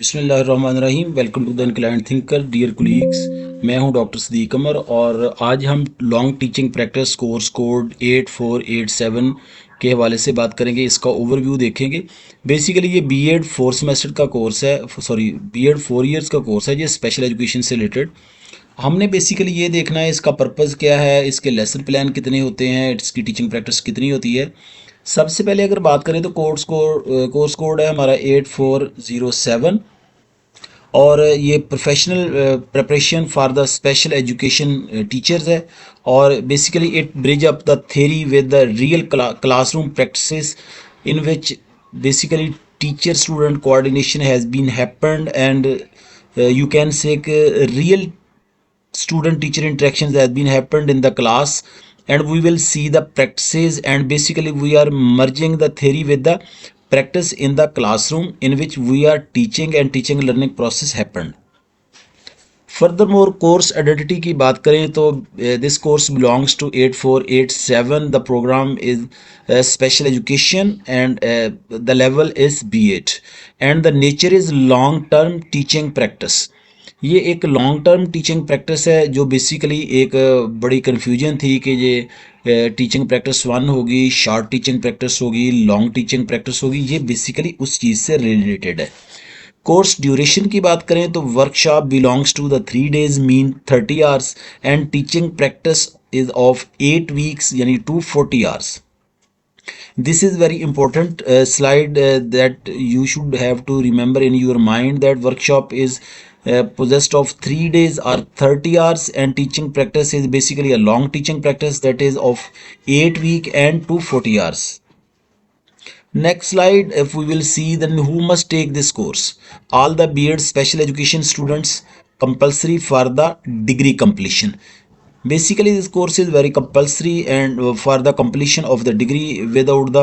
बिस्मिल्लाहिर्रहमानिर्रहीम। Welcome to the inclined thinker dear colleagues. मैं हूं डॉक्टर सदीक कमर और आज हम long teaching practice course code 8487 के हवाले से बात करेंगे। इसका ओवरव्यू देखेंगे। बेसिकली ये बीएड 4 सेमेस्टर का कोर्स है, सॉरी बीएड 4 ईयर्स का कोर्स है। ये स्पेशल एजुकेशन से रिलेटेड हमने बेसिकली ये देखना है इसका पर्पज़ क्या है, इसके लेसन प्लान कितने होते हैं, इसकी टीचिंग प्रैक्टिस कितनी होती है। सबसे पहले अगर बात करें तो कोर्स कोड है हमारा 8407 और ये professional preparation for the special education teachers है। और basically it bridge up the theory with the real classroom practices in which basically teacher student coordination has been happened and you can say real student teacher interactions has been happened in the class, and we will see the practices, and basically we are merging the theory with the practice in the classroom in which we are teaching and teaching learning process happened. Furthermore, course identity की बात करें तो this course belongs to 8487. The program is special education and the level is B8 and the nature is long term teaching practice. ये एक long term teaching practice है जो basically एक बड़ी कन्फ्यूजन थी कि ये टीचिंग प्रैक्टिस 1 होगी, शॉर्ट टीचिंग प्रैक्टिस होगी, लॉन्ग टीचिंग प्रैक्टिस होगी। ये बेसिकली उस चीज़ से रिलेटेड है। कोर्स ड्यूरेशन की बात करें तो workshop belongs to the 3 days mean 30 hours and teaching practice is of 8 weeks यानी 240 hours. This is very important slide that you should have to remember in your mind, that workshop is possessed of 3 days or 30 hours and teaching practice is basically a long teaching practice that is of 8 week and 240 hours. Next slide, if we will see then who must take this course. All the B.Ed special education students, compulsory for the degree completion. Basically this course is very compulsory and for the completion of the degree. Without the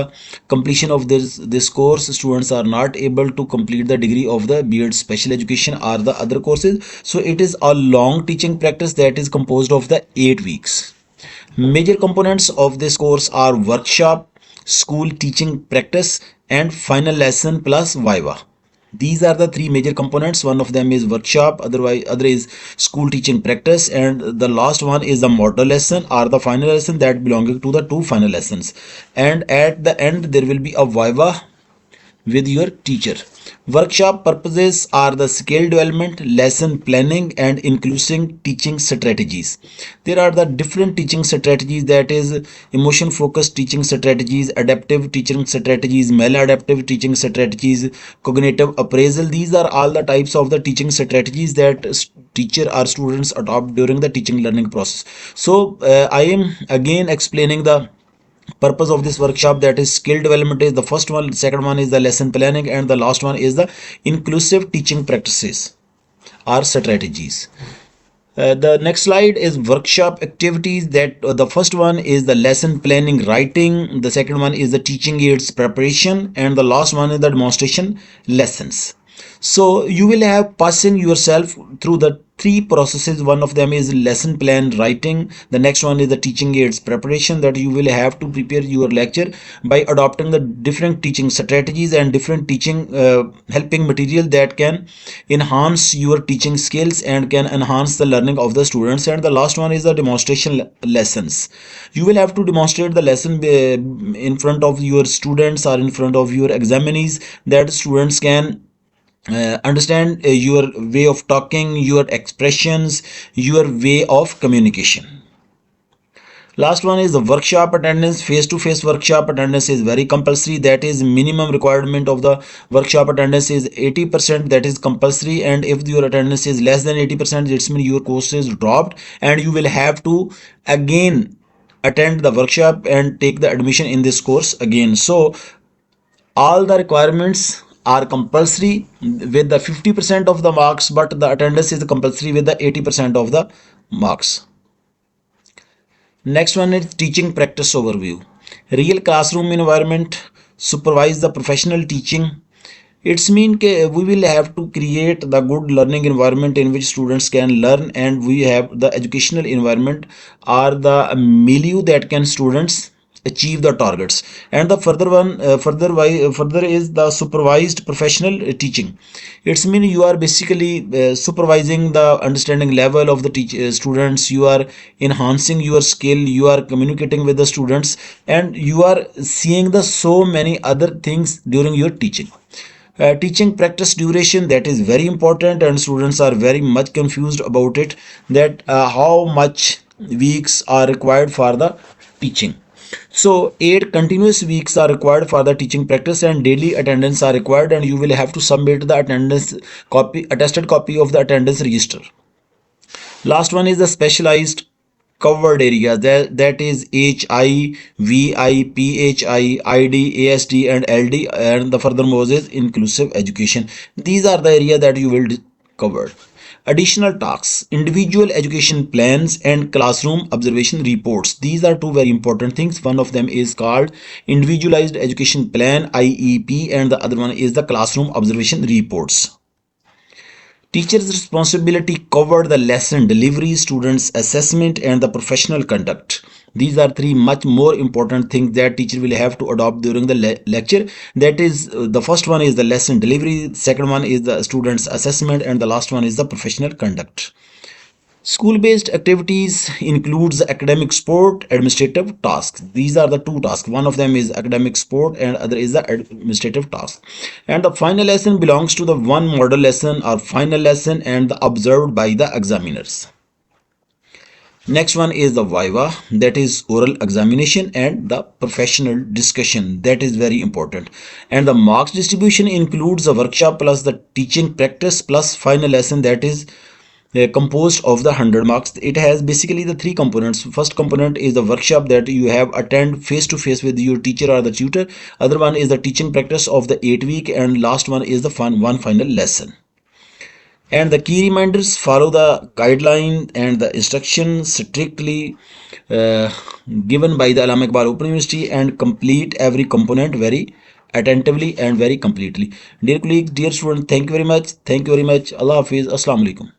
completion of this course, students are not able to complete the degree of the B.Ed special education or the other courses. So it is a long teaching practice that is composed of the 8 weeks. Major components of this course are workshop, school teaching practice and final lesson plus viva. These are the 3 major components. One of them is workshop, other is school teaching practice, and the last one is the model lesson or the final lesson that belonging to the 2 final lessons. And at the end there will be a viva with your teacher. Workshop purposes are the skill development, lesson planning and inclusive teaching strategies. There are the different teaching strategies, that is emotion focused teaching strategies, adaptive teaching strategies, maladaptive teaching strategies, cognitive appraisal. These are all the types of the teaching strategies that teacher or students adopt during the teaching learning process. So I am again explaining the purpose of this workshop, that is skill development is the first one, second one is the lesson planning, and the last one is the inclusive teaching practices or strategies. The next slide is workshop activities. That the first one is the lesson planning writing, the second one is the teaching aids preparation, and the last one is the demonstration lessons. So you will have passing yourself through the 3 processes. One of them is lesson plan writing, the next one is the teaching aids preparation, that you will have to prepare your lecture by adopting the different teaching strategies and different teaching helping material that can enhance your teaching skills and can enhance the learning of the students. And the last one is the demonstration lessons. You will have to demonstrate the lesson in front of your students or in front of your examinees, that students can understand your way of talking, your expressions, your way of communication. Last one is the workshop attendance. Face-to-face workshop attendance is very compulsory, that is minimum requirement of the workshop attendance is 80%, that is compulsory, and if your attendance is less than 80%, it means your course is dropped and you will have to again attend the workshop and take the admission in this course again. So all the requirements are compulsory with the 50% of the marks, but the attendance is compulsory with the 80% of the marks. Next one is teaching practice overview. Real classroom environment, supervise the professional teaching. It's mean we will have to create the good learning environment in which students can learn, and we have the educational environment or the milieu that can students achieve the targets. And the further is the supervised professional teaching. It's mean you are basically supervising the understanding level of the students. You are enhancing your skill, you are communicating with the students, and you are seeing the so many other things during your teaching. Teaching practice duration, that is very important, and students are very much confused about it, that how much weeks are required for the teaching. So 8 continuous weeks are required for the teaching practice, and daily attendance are required, and you will have to submit the attendance copy, attested copy of the attendance register. Last one is the specialized covered area, that is HI, VI, PHI, ID, ASD and LD, and the furthermore is inclusive education. These are the area that you will cover. Additional tasks, individual education plans and classroom observation reports. These are two very important things. One of them is called individualized education plan, IEP, and the other one is the classroom observation reports. Teacher's responsibility covered the lesson delivery, students' assessment, and the professional conduct. These are three much more important things that teacher will have to adopt during the lecture. That is, the first one is the lesson delivery, second one is the students' assessment, and the last one is the professional conduct. School-based activities includes academic, sport, administrative tasks. These are the two tasks. One of them is academic sport and other is the administrative task. And the final lesson belongs to the one model lesson or final lesson and the observed by the examiners. Next one is the viva, that is oral examination, and the professional discussion, that is very important. And the marks distribution includes the workshop plus the teaching practice plus final lesson, that is composed of the 100 marks. It has basically the three components. First component is the workshop that you have attend face to face with your teacher or the tutor. Other one is the teaching practice of the 8 week, and last one is the one final lesson. And the key reminders: follow the guideline and the instructions strictly given by the Allama Iqbal Open University, and complete every component very attentively and very completely. Dear colleagues, dear students, thank you very much. Thank you very much. Allah Hafiz. Assalamu alaikum.